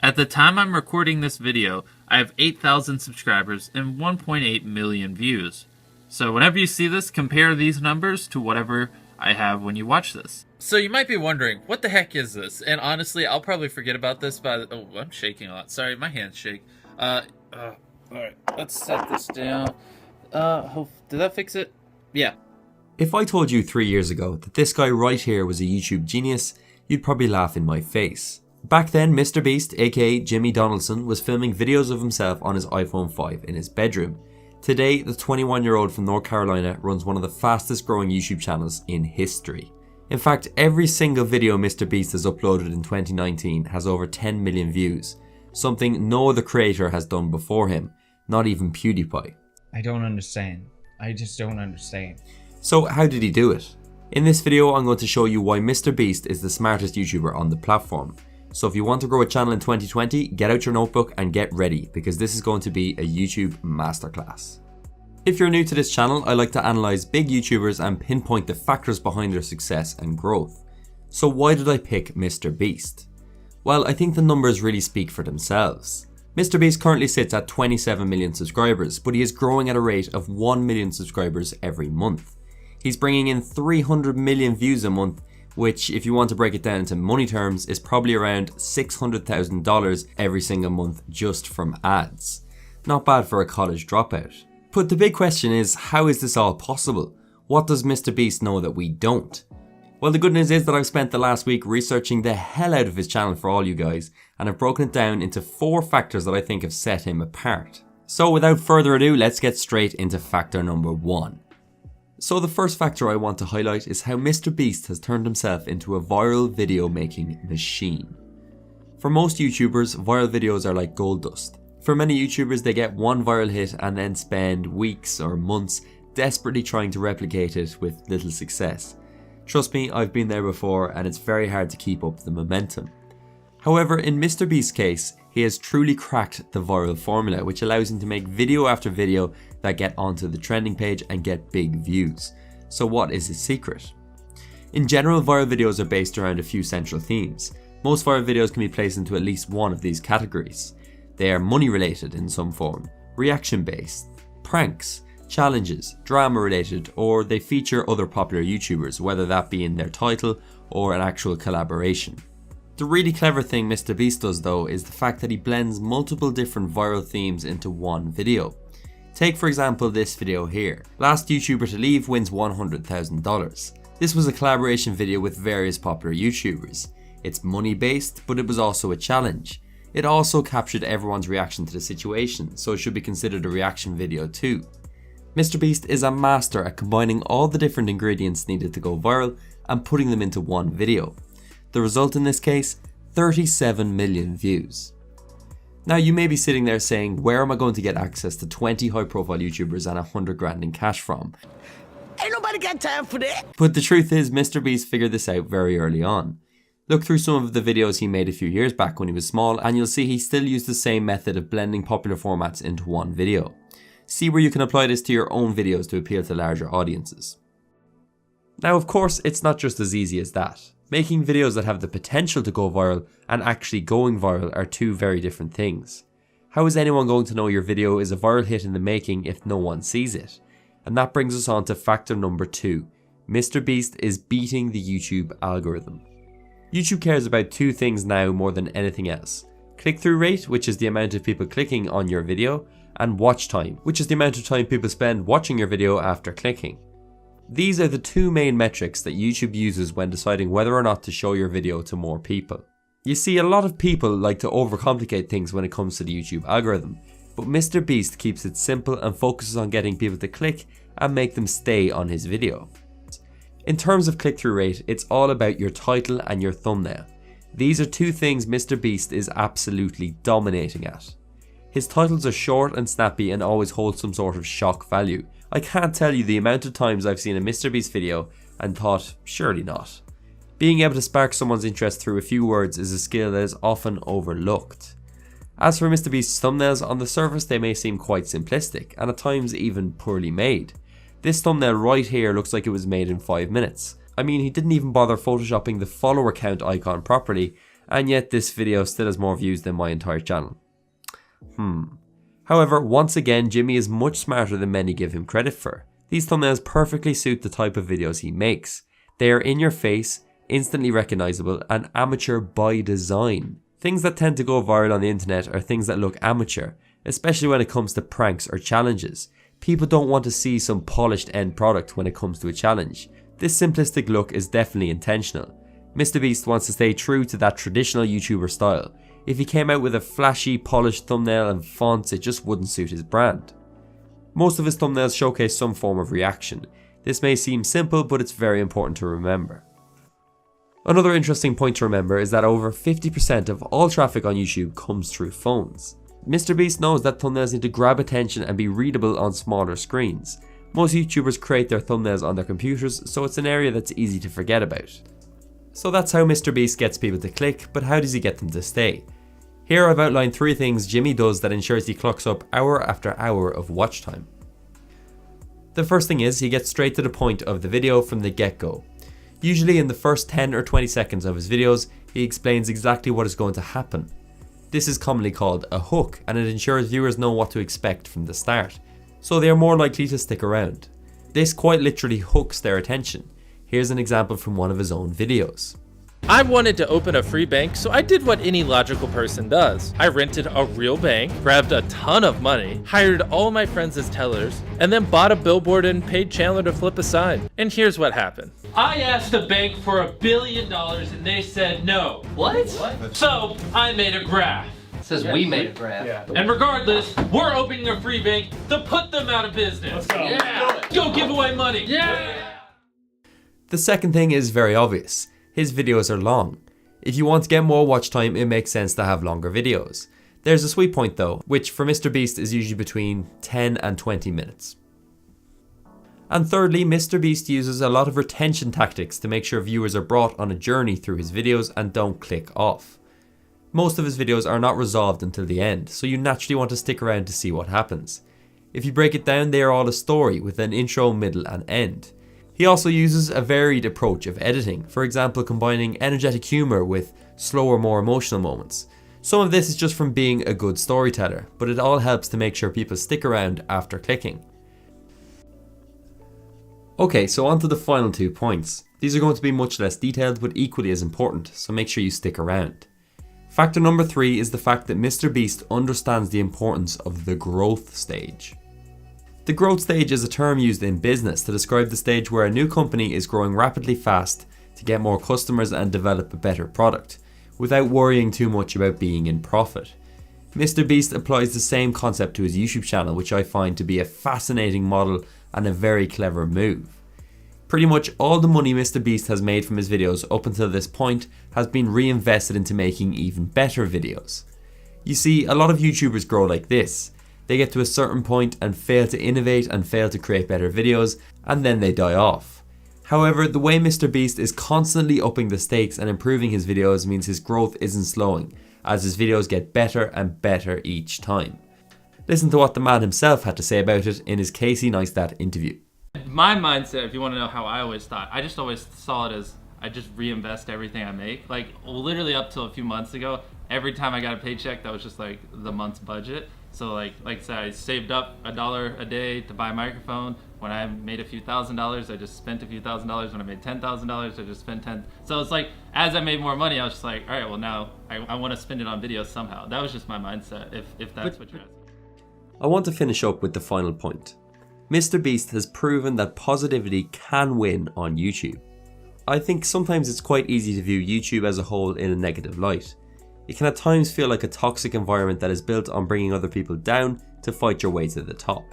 At the time I'm recording this video, I have 8,000 subscribers and 1.8 million views. So whenever you see this, compare these numbers to whatever I have when you watch this. So you might be wondering, what the heck is this? And honestly, I'll probably forget about this by the... Oh, I'm shaking a lot. Sorry, my hands shake. Alright, let's set this down. Did that fix it? Yeah. If I told you 3 years ago that this guy right here was a YouTube genius, you'd probably laugh in my face. Back then, MrBeast, aka Jimmy Donaldson, was filming videos of himself on his iPhone 5 in his bedroom. Today, the 21-year-old from North Carolina runs one of the fastest growing YouTube channels in history. In fact, every single video MrBeast has uploaded in 2019 has over 10 million views, something no other creator has done before him, not even PewDiePie. I don't understand. I just don't understand. So how did he do it? In this video, I'm going to show you why MrBeast is the smartest YouTuber on the platform. So if you want to grow a channel in 2020, get out your notebook and get ready, because this is going to be a YouTube masterclass. If you're new to this channel, I like to analyze big YouTubers and pinpoint the factors behind their success and growth. So why did I pick MrBeast? Well, I think the numbers really speak for themselves. MrBeast currently sits at 27 million subscribers, but he is growing at a rate of 1 million subscribers every month. He's bringing in 300 million views a month, which, if you want to break it down into money terms, is probably around $600,000 every single month just from ads. Not bad for a college dropout. But the big question is, how is this all possible? What does MrBeast know that we don't? Well, the good news is that I've spent the last week researching the hell out of his channel for all you guys, and I've broken it down into 4 factors that I think have set him apart. So without further ado, let's get straight into factor number 1. So the first factor I want to highlight is how MrBeast has turned himself into a viral video making machine. For most YouTubers, viral videos are like gold dust. For many YouTubers, they get one viral hit and then spend weeks or months desperately trying to replicate it with little success. Trust me, I've been there before, and it's very hard to keep up the momentum. However, in MrBeast's case, he has truly cracked the viral formula, which allows him to make video after video that get onto the trending page and get big views. So what is his secret? In general, viral videos are based around a few central themes. Most viral videos can be placed into at least one of these categories. They are money related in some form, reaction based, pranks, challenges, drama related, or they feature other popular YouTubers, whether that be in their title or an actual collaboration. The really clever thing MrBeast does though is the fact that he blends multiple different viral themes into one video. Take for example this video here. Last YouTuber to leave wins $100,000. This was a collaboration video with various popular YouTubers. It's money based, but it was also a challenge. It also captured everyone's reaction to the situation, so it should be considered a reaction video too. MrBeast is a master at combining all the different ingredients needed to go viral and putting them into one video. The result in this case, 37 million views. Now you may be sitting there saying, where am I going to get access to 20 high profile YouTubers and 100 grand in cash from? Ain't nobody got time for that. But the truth is, MrBeast figured this out very early on. Look through some of the videos he made a few years back when he was small, and you'll see he still used the same method of blending popular formats into one video. See where you can apply this to your own videos to appeal to larger audiences. Now of course, it's not just as easy as that. Making videos that have the potential to go viral and actually going viral are two very different things. How is anyone going to know your video is a viral hit in the making if no one sees it? And that brings us on to factor number 2. MrBeast is beating the YouTube algorithm. YouTube cares about 2 things now more than anything else. Click-through rate, which is the amount of people clicking on your video, and watch time, which is the amount of time people spend watching your video after clicking. These are the 2 main metrics that YouTube uses when deciding whether or not to show your video to more people. You see, a lot of people like to overcomplicate things when it comes to the YouTube algorithm, but MrBeast keeps it simple and focuses on getting people to click and make them stay on his video. In terms of click-through rate, it's all about your title and your thumbnail. These are 2 things MrBeast is absolutely dominating at. His titles are short and snappy and always hold some sort of shock value. I can't tell you the amount of times I've seen a MrBeast video and thought, surely not. Being able to spark someone's interest through a few words is a skill that is often overlooked. As for MrBeast's thumbnails, on the surface they may seem quite simplistic and at times even poorly made. This thumbnail right here looks like it was made in 5 minutes. I mean, he didn't even bother photoshopping the follower count icon properly, and yet this video still has more views than my entire channel. However, once again, Jimmy is much smarter than many give him credit for. These thumbnails perfectly suit the type of videos he makes. They are in your face, instantly recognizable, and amateur by design. Things that tend to go viral on the internet are things that look amateur, especially when it comes to pranks or challenges. People don't want to see some polished end product when it comes to a challenge. This simplistic look is definitely intentional. MrBeast wants to stay true to that traditional YouTuber style. If he came out with a flashy, polished thumbnail and fonts, it just wouldn't suit his brand. Most of his thumbnails showcase some form of reaction. This may seem simple, but it's very important to remember. Another interesting point to remember is that over 50% of all traffic on YouTube comes through phones. MrBeast knows that thumbnails need to grab attention and be readable on smaller screens. Most YouTubers create their thumbnails on their computers, so it's an area that's easy to forget about. So that's how MrBeast gets people to click, but how does he get them to stay? Here I've outlined 3 things Jimmy does that ensures he clocks up hour after hour of watch time. The first thing is he gets straight to the point of the video from the get-go. Usually in the first 10 or 20 seconds of his videos, he explains exactly what is going to happen. This is commonly called a hook, and it ensures viewers know what to expect from the start, so they are more likely to stick around. This quite literally hooks their attention. Here's an example from one of his own videos. I wanted to open a free bank, so I did what any logical person does. I rented a real bank, grabbed a ton of money, hired all my friends as tellers, and then bought a billboard and paid Chandler to flip a sign. And here's what happened. I asked the bank for $1 billion and they said no. What? So I made a graph. It says we made a graph. Yeah. And regardless, we're opening a free bank to put them out of business. Let's go. Yeah. Go give away money. Yeah. The second thing is very obvious. His videos are long. If you want to get more watch time, it makes sense to have longer videos. There's a sweet point though, which for MrBeast is usually between 10 and 20 minutes. And thirdly, MrBeast uses a lot of retention tactics to make sure viewers are brought on a journey through his videos and don't click off. Most of his videos are not resolved until the end, so you naturally want to stick around to see what happens. If you break it down, they are all a story with an intro, middle and end. He also uses a varied approach of editing, for example combining energetic humour with slower, more emotional moments. Some of this is just from being a good storyteller, but it all helps to make sure people stick around after clicking. Okay, so on to the final 2 points. These are going to be much less detailed but equally as important, so make sure you stick around. Factor number 3 is the fact that MrBeast understands the importance of the growth stage. The growth stage is a term used in business to describe the stage where a new company is growing rapidly fast to get more customers and develop a better product, without worrying too much about being in profit. MrBeast applies the same concept to his YouTube channel, which I find to be a fascinating model and a very clever move. Pretty much all the money MrBeast has made from his videos up until this point has been reinvested into making even better videos. You see, a lot of YouTubers grow like this. They get to a certain point and fail to innovate and fail to create better videos, and then they die off. However, the way MrBeast is constantly upping the stakes and improving his videos means his growth isn't slowing, as his videos get better and better each time. Listen to what the man himself had to say about it in his Casey Neistat interview. My mindset, if you want to know how I always thought, I just always saw it as I just reinvest everything I make. Like literally up till a few months ago, every time I got a paycheck, that was just like the month's budget. So like I said, I saved up $1 a day to buy a microphone. When I made a few $1,000s, I just spent a few $1,000s. When I made $10,000, I just spent 10. So it's like, as I made more money, I was just like, all right, well now I want to spend it on videos somehow. That was just my mindset, if that's what you're asking. I want to finish up with the final point. MrBeast has proven that positivity can win on YouTube. I think sometimes it's quite easy to view YouTube as a whole in a negative light. It can at times feel like a toxic environment that is built on bringing other people down to fight your way to the top.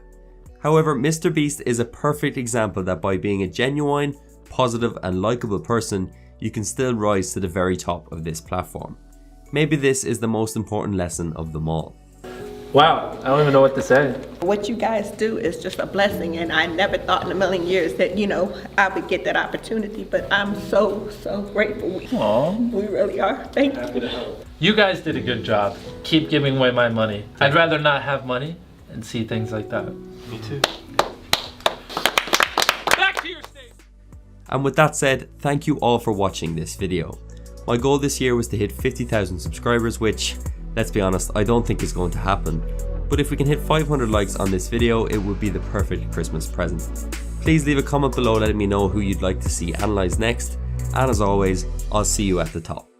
However, MrBeast is a perfect example that by being a genuine, positive and likable person, you can still rise to the very top of this platform. Maybe this is the most important lesson of them all. Wow, I don't even know what to say. What you guys do is just a blessing, and I never thought in a million years that, I would get that opportunity, but I'm so grateful. We really are. Thank you. You guys did a good job. Keep giving away my money. I'd rather not have money and see things like that. Me too. Back to your state. And with that said, thank you all for watching this video. My goal this year was to hit 50,000 subscribers, which, let's be honest, I don't think is going to happen. But if we can hit 500 likes on this video, it would be the perfect Christmas present. Please leave a comment below letting me know who you'd like to see analysed next, and as always, I'll see you at the top.